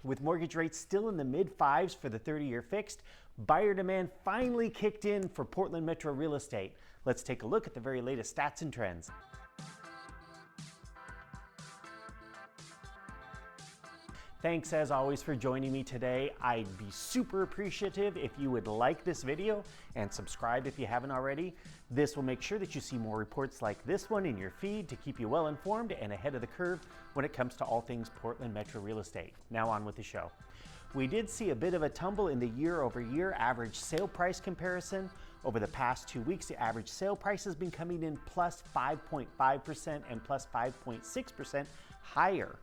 With mortgage rates still in the mid-5s for the 30-year fixed, buyer demand finally kicked in for Portland Metro real estate. Let's take a look at the very latest stats and trends. Thanks as always for joining me today. I'd be super appreciative if you would like this video and subscribe if you haven't already. This will make sure that you see more reports like this one in your feed to keep you well informed and ahead of the curve when it comes to all things Portland Metro real estate. Now on with the show. We did see a bit of a tumble in the year-over-year average sale price comparison. Over the past 2 weeks, the average sale price has been coming in plus 5.5% and plus 5.6% higher.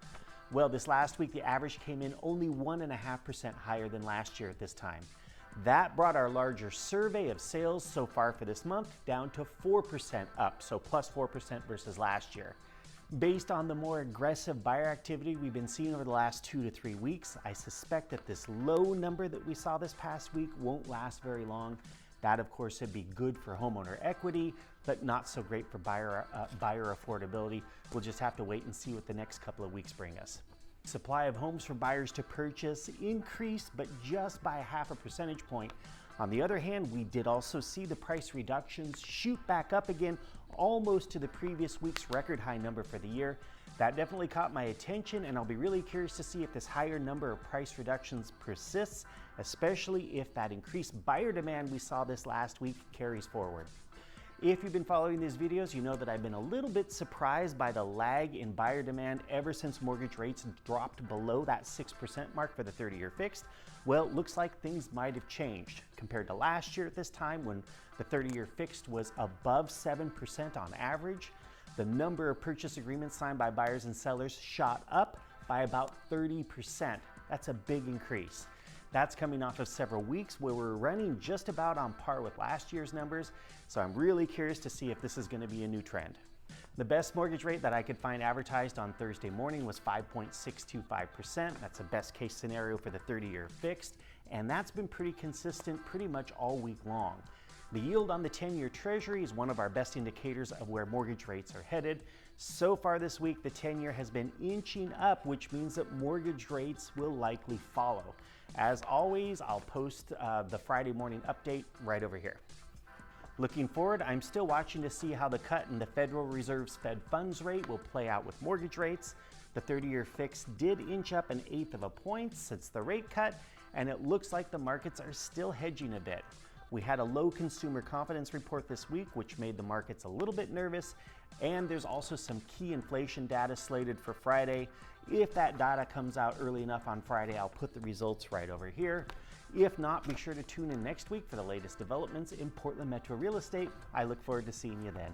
Well, this last week, the average came in only 1.5% higher than last year at this time. That brought our larger survey of sales so far for this month down to 4% up, so plus 4% versus last year. Based on the more aggressive buyer activity we've been seeing over the last 2 to 3 weeks, I suspect that this low number that we saw this past week won't last very long. That, of course, would be good for homeowner equity, but not so great for buyer affordability. We'll just have to wait and see what the next couple of weeks bring us. Supply of homes for buyers to purchase increased, but just by 0.5 percentage point. On the other hand, we did also see the price reductions shoot back up again, almost to the previous week's record high number for the year. That definitely caught my attention, and I'll be really curious to see if this higher number of price reductions persists, especially if that increased buyer demand we saw this last week carries forward. If you've been following these videos, you know that I've been a little bit surprised by the lag in buyer demand ever since mortgage rates dropped below that 6% mark for the 30-year fixed. Well, it looks like things might have changed compared to last year at this time when the 30-year fixed was above 7% on average. The number of purchase agreements signed by buyers and sellers shot up by about 30%. That's a big increase. That's coming off of several weeks where we're running just about on par with last year's numbers, so I'm really curious to see if this is going to be a new trend. The best mortgage rate that I could find advertised on Thursday morning was 5.625%. That's a best case scenario for the 30-year fixed, and that's been pretty consistent pretty much all week long. The yield on the 10-year Treasury is one of our best indicators of where mortgage rates are headed. So far this week, the 10-year has been inching up, which means that mortgage rates will likely follow. As always, I'll post the Friday morning update right over here. Looking forward, I'm still watching to see how the cut in the Federal Reserve's Fed funds rate will play out with mortgage rates. The 30-year fix did inch up 1/8 of a point since the rate cut, and it looks like the markets are still hedging a bit. We had a low consumer confidence report this week, which made the markets a little bit nervous, and there's also some key inflation data slated for Friday. If that data comes out early enough on Friday, I'll put the results right over here. If not, be sure to tune in next week for the latest developments in Portland Metro real estate. I look forward to seeing you then.